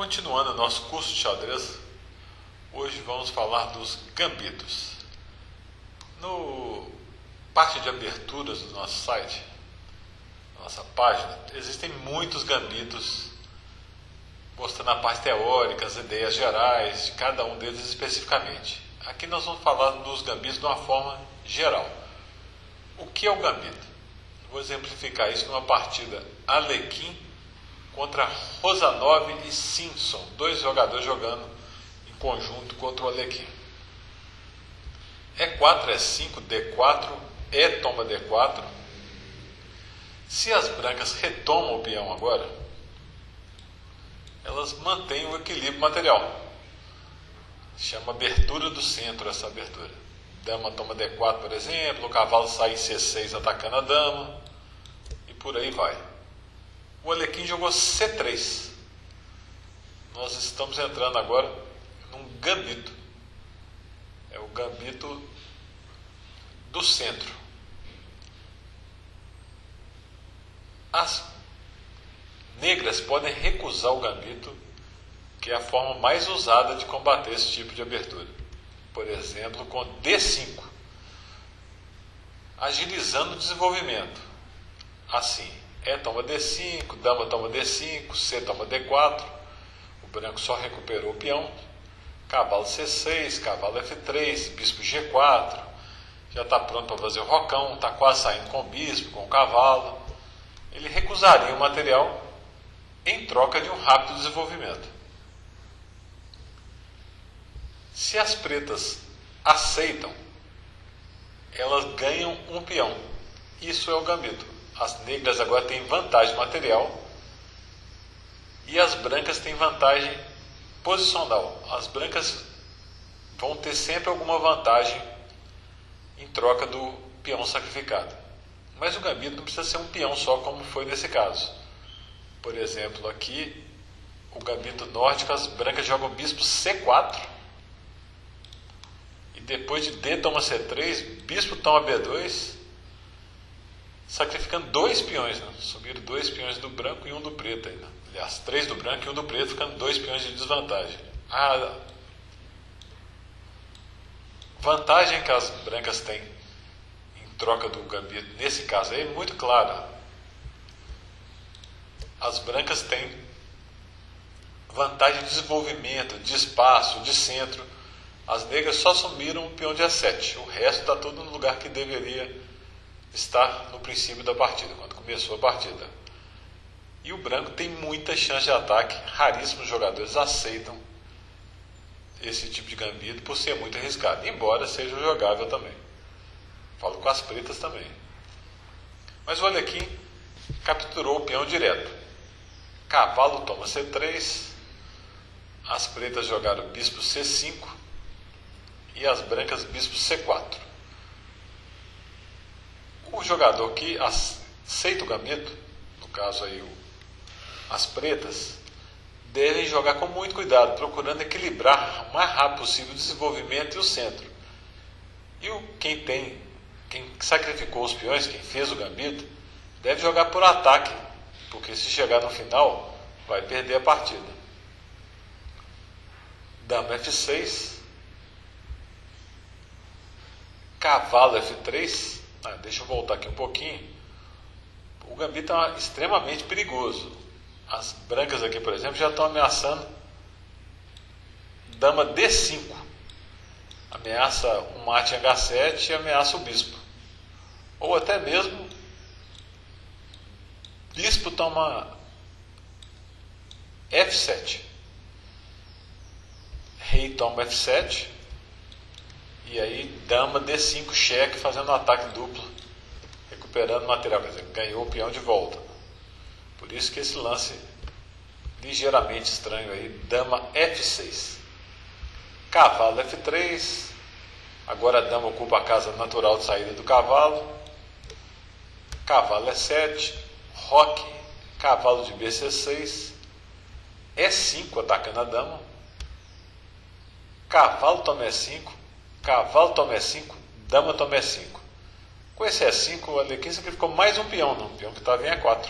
Continuando nosso curso de xadrez, hoje vamos falar dos gambitos. No parte de aberturas do nosso site, nossa página, existem muitos gambitos, mostrando a parte teórica, as ideias gerais de cada um deles especificamente. Aqui nós vamos falar dos gambitos de uma forma geral. O que é o gambito? Vou exemplificar isso numa partida Alekhine contra Rosanov e Simpson, dois jogadores jogando em conjunto contra o Alekhine. E4, E5, D4, E toma D4. Se as brancas retomam o peão agora, elas mantêm o equilíbrio material. Chama abertura do centro essa abertura. Dama toma D4, por exemplo, o cavalo sai em C6 atacando a dama, e por aí vai. O Alekhine jogou C3. Nós estamos entrando agora num gambito. É o gambito do centro. As negras podem recusar o gambito, que é a forma mais usada de combater esse tipo de abertura. Por exemplo, com D5, agilizando o desenvolvimento. Assim, E toma D5, dama toma D5, C toma D4, o branco só recuperou o peão, cavalo C6, cavalo F3, bispo G4, já está pronto para fazer o rocão, está quase saindo com o bispo, com o cavalo. Ele recusaria o material em troca de um rápido desenvolvimento. Se as pretas aceitam, elas ganham um peão. Isso é o gambito. As negras agora têm vantagem material e as brancas têm vantagem posicional. As brancas vão ter sempre alguma vantagem em troca do peão sacrificado. Mas o gambito não precisa ser um peão só, como foi nesse caso. Por exemplo, aqui, o gambito nórdico, as brancas jogam bispo C4 e depois de D toma C3, bispo toma B2, sacrificando dois peões, né? Subiram dois peões do branco e um do preto ainda. Aliás, três do branco e um do preto, ficando dois peões de desvantagem. A vantagem que as brancas têm em troca do gambito, nesse caso aí, é muito clara. As brancas têm vantagem de desenvolvimento, de espaço, de centro. As negras só subiram o peão de A7. O resto está todo no lugar que deveria estar no princípio da partida, quando começou a partida. E o branco tem muita chance de ataque. Raríssimos jogadores aceitam esse tipo de gambito por ser muito arriscado, embora seja jogável também. Falo com as pretas também. Mas o Alekhine capturou o peão direto. Cavalo toma C3, as pretas jogaram bispo C5 e as brancas bispo C4. O jogador que aceita o gambito, no caso aí as pretas, devem jogar com muito cuidado, procurando equilibrar o mais rápido possível o desenvolvimento e o centro. E quem sacrificou os peões, quem fez o gambito, deve jogar por ataque, porque se chegar no final, vai perder a partida. Dama F6, cavalo F3. Deixa eu voltar aqui um pouquinho. O gambito é extremamente perigoso. As brancas aqui, por exemplo, já estão ameaçando dama D5. Ameaça um mate em H7 e ameaça o bispo. Ou até mesmo bispo toma F7. Rei toma F7. E aí, dama D5, cheque, fazendo um ataque duplo, recuperando material, quer dizer, ganhou o peão de volta. Por isso que esse lance ligeiramente estranho aí, dama F6. Cavalo F3, agora a dama ocupa a casa natural de saída do cavalo. Cavalo E7, roque, cavalo de BC6, E5 atacando a dama. Cavalo toma E5. Cavalo toma E5, dama toma E5. Com esse E5, o Alekhine sacrificou mais um peão, não? Um peão que estava em E4.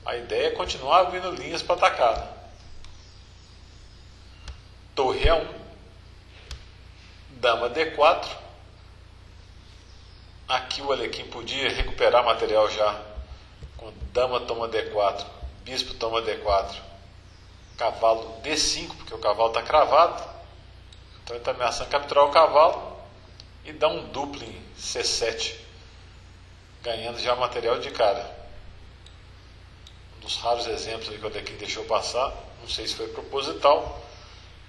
A ideia é continuar abrindo linhas para atacar. torre A1, dama D4. Aqui o Alekhine podia recuperar material já, com dama toma D4, bispo toma D4, cavalo D5, porque o cavalo está cravado, então ele está ameaçando capturar o cavalo e dá um duplo em C7, ganhando já material de cara. Um dos raros exemplos aí que o Alekhine deixou passar, não sei se foi proposital.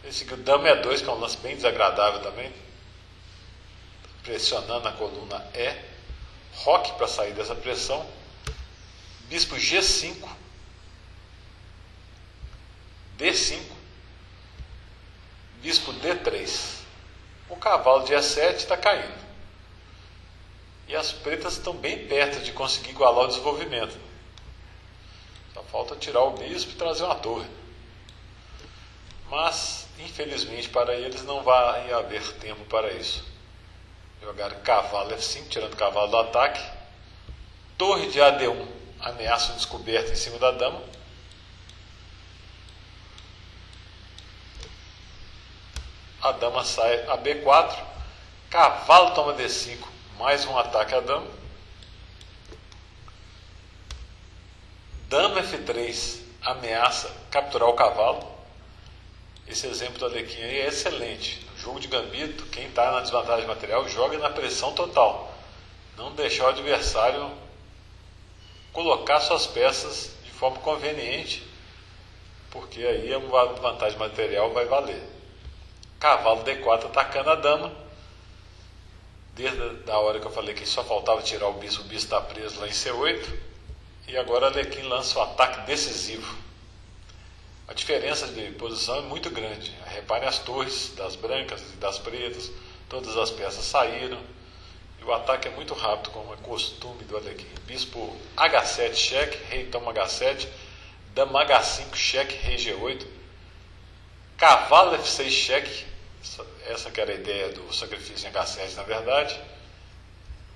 Ele seguiu dama E2, que é um lance bem desagradável também, pressionando a coluna E, roque para sair dessa pressão, bispo G5, D5, bispo D3. O cavalo de E7 está caindo. E as pretas estão bem perto de conseguir igualar o desenvolvimento. Só falta tirar o bispo e trazer uma torre. Mas, infelizmente para eles, não vai haver tempo para isso. Jogaram cavalo F5, tirando o cavalo do ataque. Torre de AD1, ameaça uma descoberta em cima da dama. A dama sai a B4. Cavalo toma D5, mais um ataque à dama. Dama F3, ameaça capturar o cavalo. Esse exemplo do Alekhine aí é excelente. No jogo de gambito, quem está na desvantagem material joga na pressão total. Não deixar o adversário colocar suas peças de forma conveniente, porque aí a vantagem material vai valer. Cavalo D4 atacando a dama. Desde a hora que eu falei que só faltava tirar o bispo está preso lá em C8. E agora Alekhine lança o ataque decisivo. A diferença de posição é muito grande. Reparem as torres das brancas e das pretas, todas as peças saíram. E o ataque é muito rápido, como é costume do Alekhine. Bispo H7 cheque, rei toma H7, dama H5 cheque, rei G8, cavalo F6 cheque, essa que era a ideia do sacrifício em H7 na verdade.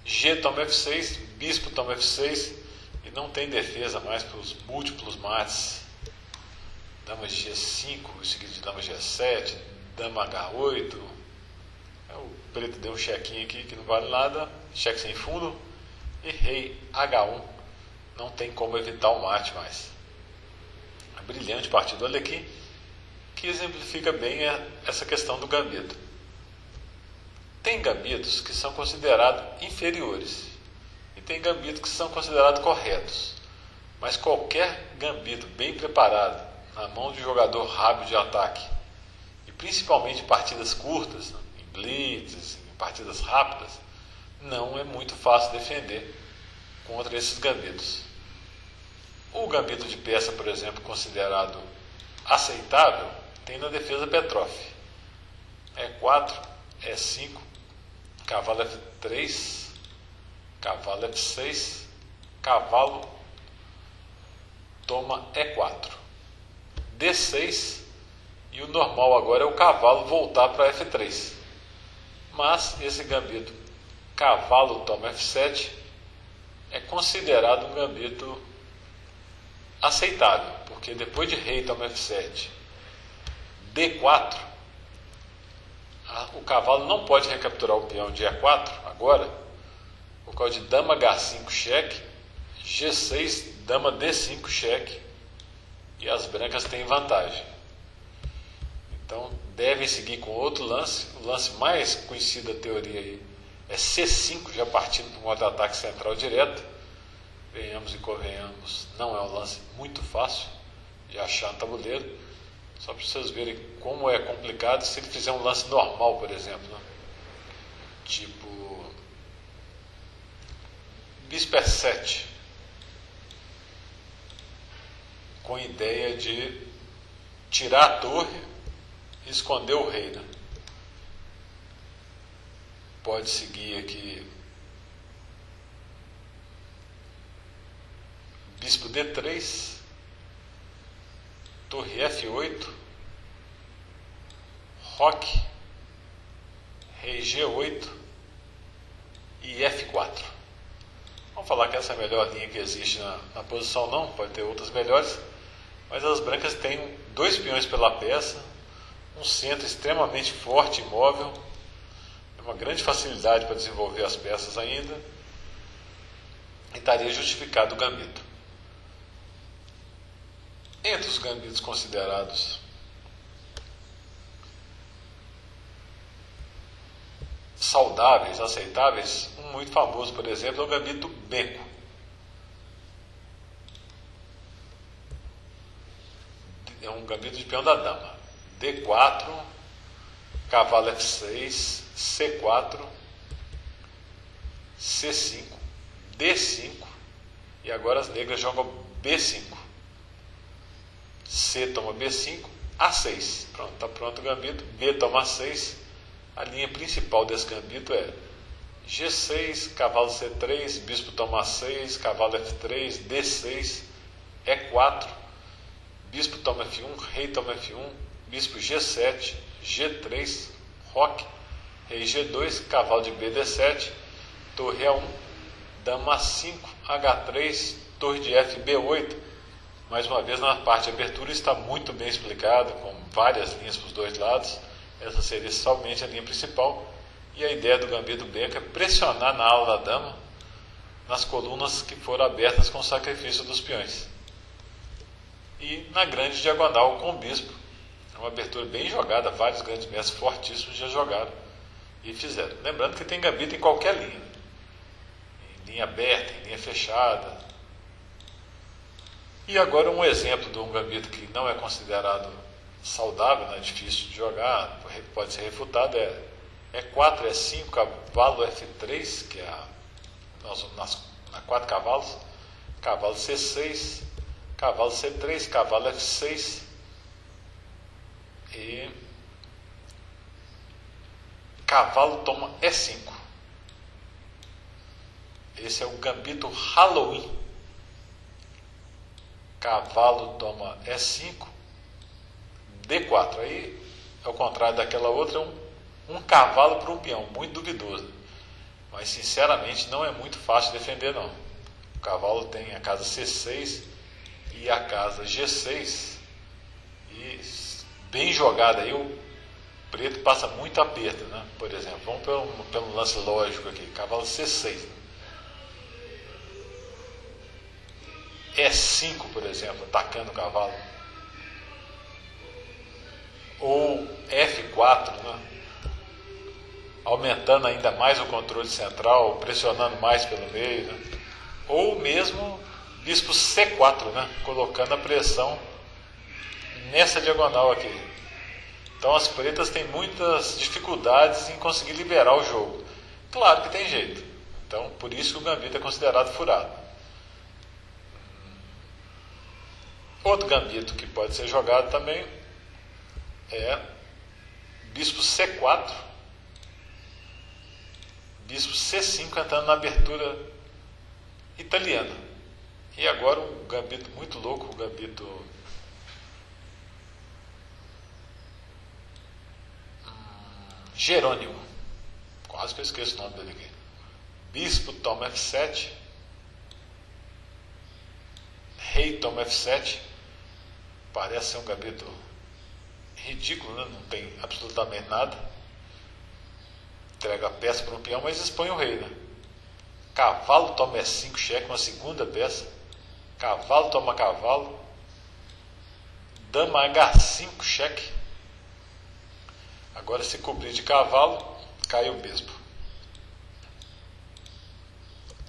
G toma F6, bispo toma F6 e não tem defesa mais para os múltiplos mates. Dama G5, seguido de dama G7, dama H8. O preto deu um chequinho aqui que não vale nada, cheque sem fundo. E rei H1, não tem como evitar o mate mais. A brilhante partida do Alekhine, que exemplifica bem essa questão do gambito. Tem gambitos que são considerados inferiores e tem gambitos que são considerados corretos. Mas qualquer gambito bem preparado, na mão de um jogador hábil de ataque, e principalmente em partidas curtas, em blitzes, em partidas rápidas, não é muito fácil defender contra esses gambitos. O gambito de peça, por exemplo, considerado aceitável, tem na defesa Petrov. E4, E5, cavalo F3, cavalo F6, cavalo toma E4. D6, e o normal agora é o cavalo voltar para F3. Mas esse gambito cavalo toma F7 é considerado um gambito aceitável, porque depois de rei toma F7, D4, o cavalo não pode recapturar o peão de E4 agora, por causa de dama H5 cheque, G6, dama D5 cheque, e as brancas têm vantagem. Então devem seguir com outro lance. O lance mais conhecido da teoria aí é C5, já partindo para um modo de ataque central direto. Venhamos e convenhamos, não é um lance muito fácil de achar no tabuleiro. Só para vocês verem como é complicado se ele fizer um lance normal, por exemplo, né? Tipo bispo E7, com a ideia de tirar a torre e esconder o rei, né? Pode seguir aqui bispo D3, torre F8, roque, rei G8 e F4. Vamos falar que essa é a melhor linha que existe na posição, não, pode ter outras melhores, mas as brancas têm dois peões pela peça, um centro extremamente forte, imóvel, uma grande facilidade para desenvolver as peças ainda, e estaria justificado o gambito. Entre os gambitos considerados saudáveis, aceitáveis, um muito famoso, por exemplo, é o gambito Benko. É um gambito de peão da dama. D4, cavalo F6, C4, C5, D5, e agora as negras jogam B5. C toma B5, A6. Pronto, está pronto o gambito. B toma A6. A linha principal desse gambito é G6, cavalo C3, bispo toma A6, cavalo F3, D6, E4, bispo toma F1, rei toma F1, bispo G7, G3, roque, rei G2, cavalo de B, D7, torre A1, dama A5, H3, torre de F, B8. Mais uma vez, na parte de abertura está muito bem explicado, com várias linhas para os dois lados. Essa seria somente a linha principal. E a ideia do gambito Benko é pressionar na ala da dama nas colunas que foram abertas com o sacrifício dos peões. E na grande diagonal com o bispo. É uma abertura bem jogada, vários grandes mestres fortíssimos já jogaram e fizeram. Lembrando que tem gambito em qualquer linha. Em linha aberta, em linha fechada. E agora um exemplo de um gambito que não é considerado saudável, é difícil de jogar, pode ser refutado, é E4, E5, cavalo F3, que é na 4 cavalos, cavalo C6, cavalo C3, cavalo F6 e cavalo toma E5. Esse é o gambito Halloween. Cavalo toma E5, D4. Aí, ao contrário daquela outra, um cavalo para um peão, muito duvidoso. Mas, sinceramente, não é muito fácil de defender, não. O cavalo tem a casa C6 e a casa G6. E, bem jogada aí, o preto passa muito aperto, né? Por exemplo, vamos pelo lance lógico aqui. Cavalo C6. E5, por exemplo, atacando o cavalo. Ou F4, né? Aumentando ainda mais o controle central, pressionando mais pelo meio. Né? Ou mesmo bispo C4, né? Colocando a pressão nessa diagonal aqui. Então as pretas têm muitas dificuldades em conseguir liberar o jogo. Claro que tem jeito. Então, por isso que o gambito é considerado furado. Outro gambito que pode ser jogado também é bispo C4, bispo C5 entrando na abertura italiana. E agora um gambito muito louco, o gambito Jerônimo. Quase que eu esqueço o nome dele aqui. Bispo toma F7, rei toma F7. Parece ser um gambito ridículo, né? Não tem absolutamente nada. Entrega a peça para um peão, mas expõe o rei, né? Cavalo toma E5, cheque, uma segunda peça. Cavalo toma cavalo. Dama H5, cheque. Agora, se cobrir de cavalo, cai o bispo.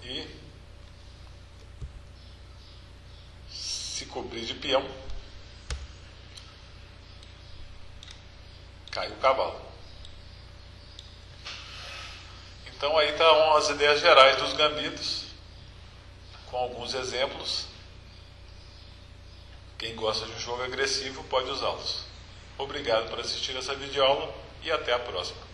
E se cobrir de peão, cai o cavalo. Então aí estão as ideias gerais dos gambitos, com alguns exemplos. Quem gosta de um jogo agressivo pode usá-los. Obrigado por assistir essa videoaula e até a próxima.